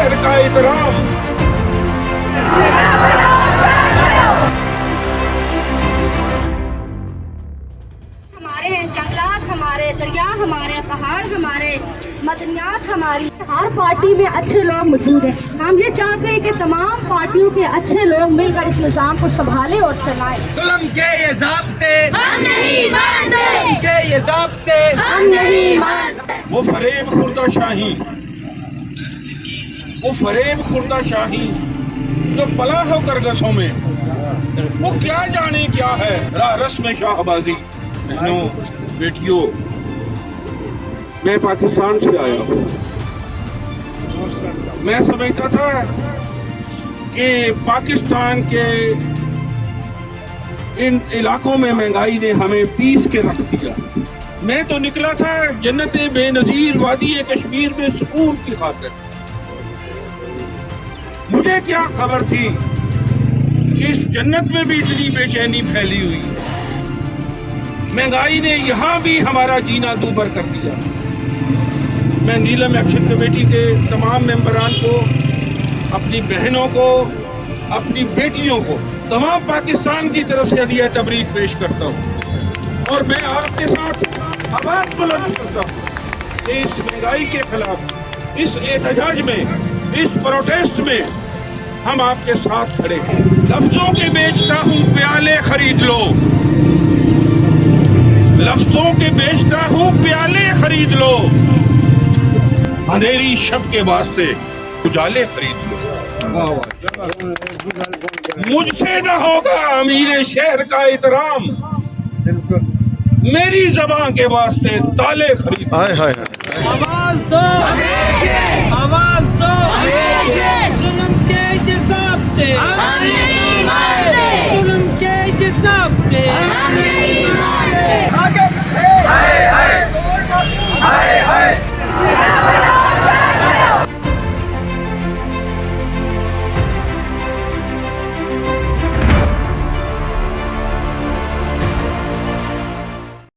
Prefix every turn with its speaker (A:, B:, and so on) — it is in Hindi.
A: शहर का एहतराम।
B: हमारे हैं जंगलात, हमारे दरिया, हमारे पहाड़, हमारे मदनियात हमारी। हर पार्टी में अच्छे लोग मौजूद हैं। हम ये चाहते हैं कि तमाम पार्टियों के अच्छे लोग मिलकर इस निज़ाम को संभालें और चलाएं।
C: जुल्म के ये ज़ाब्ते
B: हम नहीं मानते,
C: जुल्म के ये ज़ाब्ते
B: हम नहीं मानते।
A: वो फरेब खुर्दा शाही, वो फरेब खुर्दा शाही जो पला हो करगसों में, वो क्या जाने क्या है रस्म शाहबाजी। बहनों बेटियों, मैं पाकिस्तान से आया हूँ। मैं समझता था कि पाकिस्तान के इन इलाकों में महंगाई ने हमें पीस के रख दिया। मैं तो निकला था जन्नत बेनजीर वादी कश्मीर में सुकून की खातिर। मुझे क्या खबर थी कि इस जन्नत में भी इतनी बेचैनी फैली हुई। महंगाई ने यहाँ भी हमारा जीना दूभर कर दिया। मैं नीलम एक्शन कमेटी के तमाम मेंबरान को, अपनी बहनों को, अपनी बेटियों को, तमाम पाकिस्तान की तरफ से हदिया तबरीक पेश करता हूँ और मैं आपके साथ आवाज बुलंद करता हूँ कि इस महंगाई के खिलाफ, इस एहतजाज में, इस प्रोटेस्ट में हम आपके साथ खड़े हैं। लफ्जों के बेचता हूँ प्याले खरीद लो, लफ्जों के बेचता हूँ प्याले खरीद लो, अंधेरी शब के वास्ते उजाले खरीद लो। मुझसे न होगा अमीर शहर का एहतराम, मेरी जबान के वास्ते ताले खरीद लो।
C: आवाज दो, आवाज दो, जुल्म के ये ज़ाब्ते